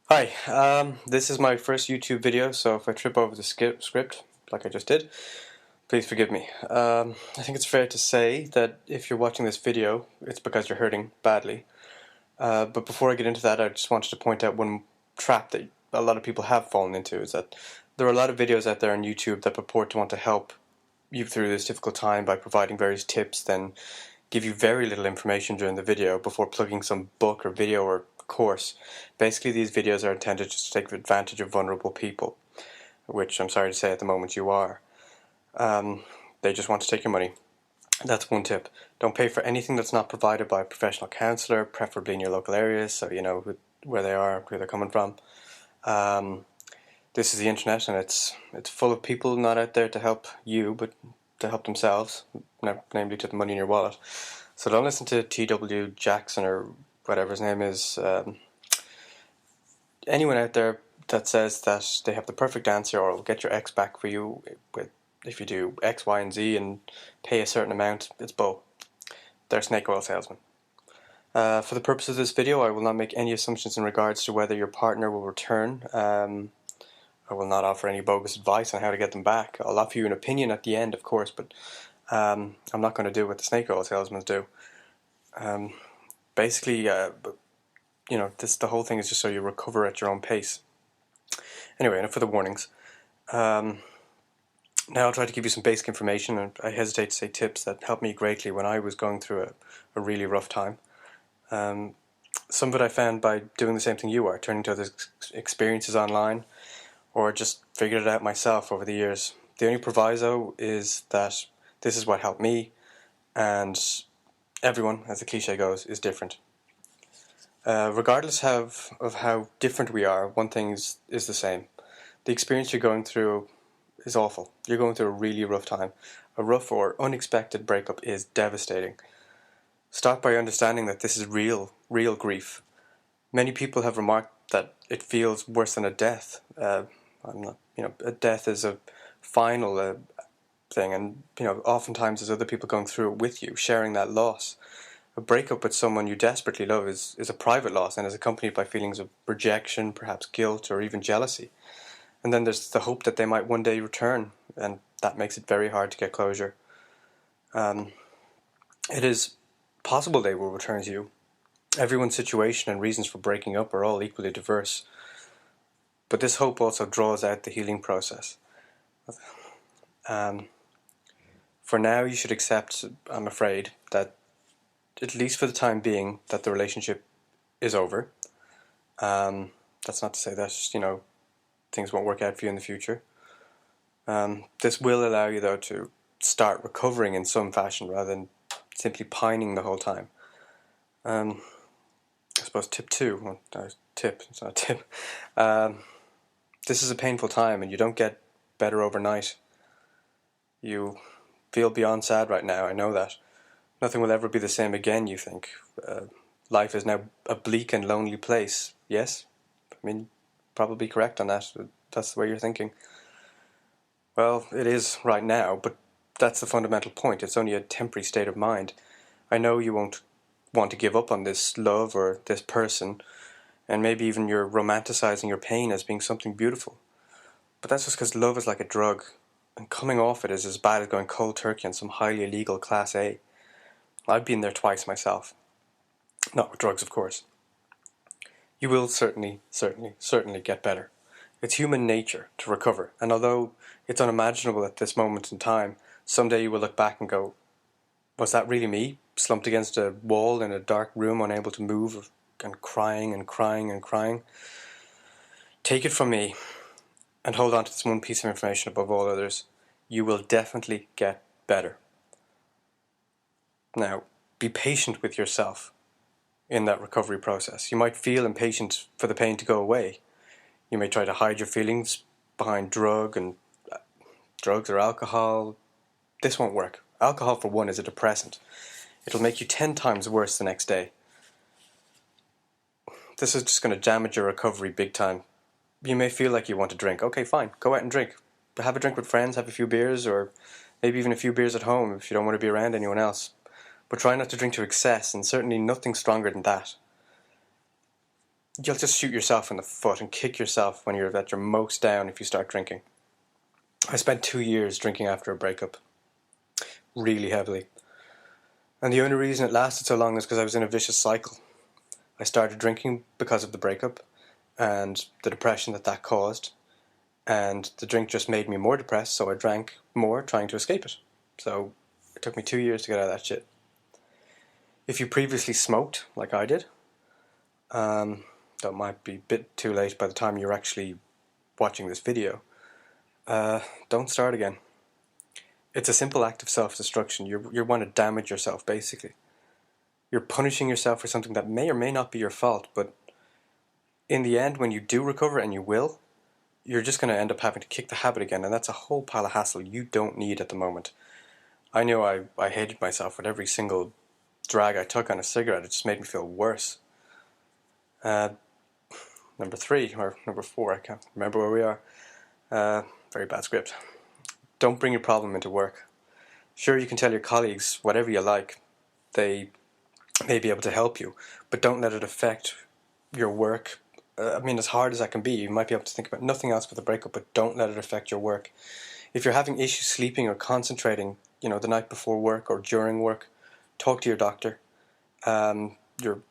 Hi, this is my first YouTube video, so if I trip over the script, like I just did, please forgive me. I think it's fair to say that if you're watching this video, it's because you're hurting badly. But before I get into that, I just wanted to point out one trap that a lot of people have fallen into, is that there are a lot of videos out there on YouTube that purport to want to help you through this difficult time by providing various tips, then give you very little information during the video before plugging some book or video or course. Basically, these videos are intended to take advantage of vulnerable people, which I'm sorry to say at the moment you are. They just want to take your money. That's one tip. Don't pay for anything that's not provided by a professional counsellor, preferably in your local areas, so you know where they are, where they're coming from. This is the internet, and it's full of people not out there to help you, but to help themselves, namely to the money in your wallet. So don't listen to T.W. Jackson or whatever his name is. Anyone out there that says that they have the perfect answer or will get your ex back for you with if you do X, Y, and Z and pay a certain amount, it's bull. They're snake oil salesmen. For the purpose of this video, I will not make any assumptions in regards to whether your partner will return. I will not offer any bogus advice on how to get them back. I'll offer you an opinion at the end, of course, but I'm not going to do what the snake oil salesmen do. Basically, the whole thing is just so you recover at your own pace. Anyway, enough for the warnings. Now I'll try to give you some basic information, and I hesitate to say tips that helped me greatly when I was going through a really rough time. Some of it I found by doing the same thing you are, turning to other experiences online, or just figured it out myself over the years. The only proviso is that this is what helped me, and everyone, as the cliche goes, is different. Regardless of how different we are, one thing is the same. The experience you're going through is awful. You're going through a really rough time. A rough or unexpected breakup is devastating. Start by understanding that this is real grief. Many people have remarked that it feels worse than a death. A death is a final thing, and oftentimes there's other people going through it with you, sharing that loss. A breakup with someone you desperately love is a private loss and is accompanied by feelings of rejection, perhaps guilt, or even jealousy. And then there's the hope that they might one day return, and that makes it very hard to get closure. It is possible they will return to you. Everyone's situation and reasons for breaking up are all equally diverse. But this hope also draws out the healing process. For now, you should accept, I'm afraid, that at least for the time being, that the relationship is over. That's not to say that, things won't work out for you in the future. This will allow you, though, to start recovering in some fashion rather than simply pining the whole time. I suppose tip 2, it's not a tip. This is a painful time and you don't get better overnight. You feel beyond sad right now, I know that. Nothing will ever be the same again, you think. Life is now a bleak and lonely place, yes? I mean, probably correct on that. That's the way you're thinking. Well, it is right now, but that's the fundamental point. It's only a temporary state of mind. I know you won't want to give up on this love or this person, and maybe even you're romanticizing your pain as being something beautiful. But that's just because love is like a drug, and coming off it is as bad as going cold turkey on some highly illegal Class A. I've been there twice myself. Not with drugs, of course. You will certainly get better. It's human nature to recover, and although it's unimaginable at this moment in time, someday you will look back and go, was that really me, slumped against a wall in a dark room, unable to move, and crying and crying and crying? Take it from me, and hold on to this one piece of information above all others. You will definitely get better. Now, be patient with yourself in that recovery process. You might feel impatient for the pain to go away. You may try to hide your feelings behind drugs or alcohol. This won't work. Alcohol, for one, is a depressant. It'll make you 10 times worse the next day. This is just going to damage your recovery big time. You may feel like you want to drink. Okay, fine. Go out and drink. Have a drink with friends, have a few beers, or maybe even a few beers at home if you don't want to be around anyone else. But try not to drink to excess, and certainly nothing stronger than that. you'll just shoot yourself in the foot and kick yourself when you're at your most down if you start drinking. I spent 2 years drinking after a breakup, really heavily. And the only reason it lasted so long is because I was in a vicious cycle. I started drinking because of the breakup and the depression that caused, and the drink just made me more depressed, so I drank more trying to escape it. So it took me 2 years to get out of that shit. If you previously smoked, like I did, that might be a bit too late by the time you're actually watching this video. Don't start again. It's a simple act of self-destruction. You want to damage yourself, basically. You're punishing yourself for something that may or may not be your fault, but in the end, when you do recover, and you will, you're just going to end up having to kick the habit again, and that's a whole pile of hassle you don't need at the moment. I knew I hated myself with every single drag I took on a cigarette. It just made me feel worse. Number 3, or number 4, I can't remember where we are. Very bad script. Don't bring your problem into work. Sure, you can tell your colleagues whatever you like. They may be able to help you, but don't let it affect your work. I mean, as hard as that can be, you might be able to think about nothing else but the breakup, but don't let it affect your work. If you're having issues sleeping or concentrating, the night before work or during work, talk to your doctor. Your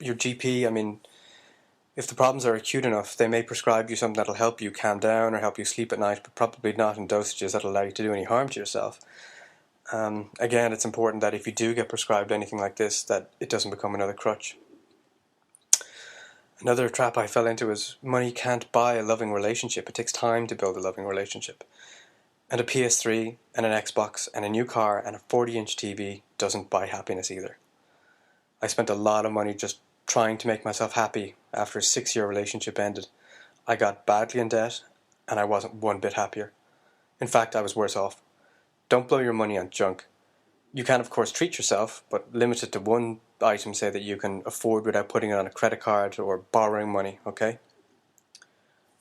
GP, I mean, if the problems are acute enough, they may prescribe you something that'll help you calm down or help you sleep at night, but probably not in dosages that'll allow you to do any harm to yourself. Again, it's important that if you do get prescribed anything like this, that it doesn't become another crutch. Another trap I fell into is money can't buy a loving relationship. It takes time to build a loving relationship. And a PS3 and an Xbox and a new car and a 40-inch TV doesn't buy happiness either. I spent a lot of money just trying to make myself happy after a 6-year relationship ended. I got badly in debt and I wasn't one bit happier. In fact, I was worse off. Don't blow your money on junk. You can, of course, treat yourself, but limit it to one item, say, that you can afford without putting it on a credit card or borrowing money, okay?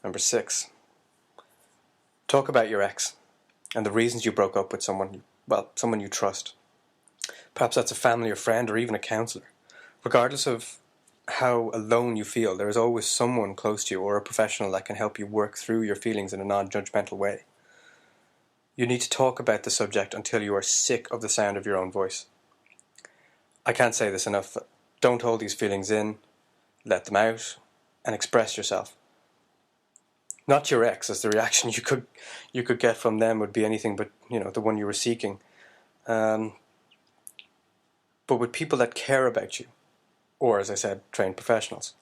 Number 6. Talk about your ex and the reasons you broke up with someone you trust. Perhaps that's a family or friend or even a counsellor. Regardless of how alone you feel, there is always someone close to you or a professional that can help you work through your feelings in a non-judgmental way. You need to talk about the subject until you are sick of the sound of your own voice. I can't say this enough. Don't hold these feelings in, let them out, and express yourself. Not your ex, as the reaction you could get from them would be anything but, the one you were seeking. But with people that care about you, or, as I said, trained professionals.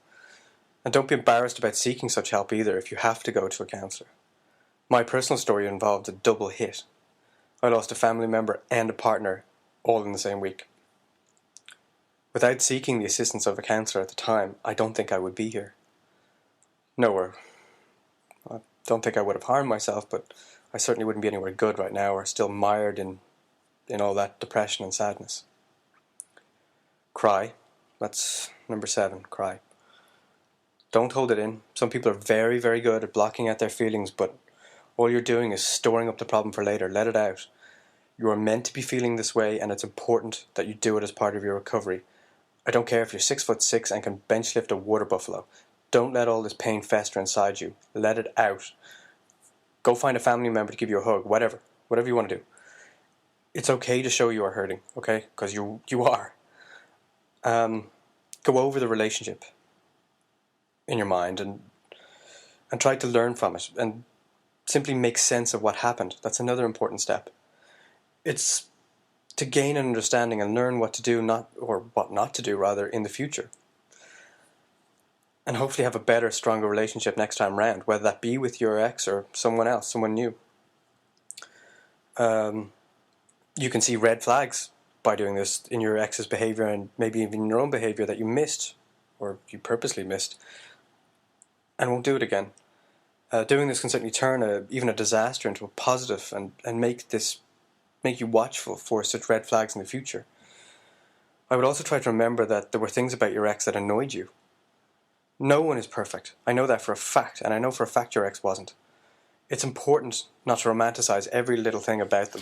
And don't be embarrassed about seeking such help either if you have to go to a counsellor. My personal story involved a double hit. I lost a family member and a partner all in the same week. Without seeking the assistance of a counsellor at the time, I don't think I would be here. Nowhere. I don't think I would have harmed myself, but I certainly wouldn't be anywhere good right now or still mired in all that depression and sadness. Cry. That's number 7, cry. Don't hold it in. Some people are very, very good at blocking out their feelings, but all you're doing is storing up the problem for later. Let it out. You are meant to be feeling this way, and it's important that you do it as part of your recovery. I don't care if you're 6'6" and can bench lift a water buffalo. Don't let all this pain fester inside you. Let it out. Go find a family member to give you a hug, whatever you want to do. It's okay to show you are hurting, okay? Because you are. Go over the relationship in your mind and try to learn from it and simply make sense of what happened. That's another important step. It's to gain an understanding and learn what to do, what not to do, rather, in the future. And hopefully have a better, stronger relationship next time round, whether that be with your ex or someone else, someone new. You can see red flags by doing this in your ex's behaviour and maybe even your own behaviour that you missed, or you purposely missed, and won't do it again. Doing this can certainly turn even a disaster into a positive and make you watchful for such red flags in the future. I would also try to remember that there were things about your ex that annoyed you. No one is perfect. I know that for a fact, and I know for a fact your ex wasn't. It's important not to romanticize every little thing about them.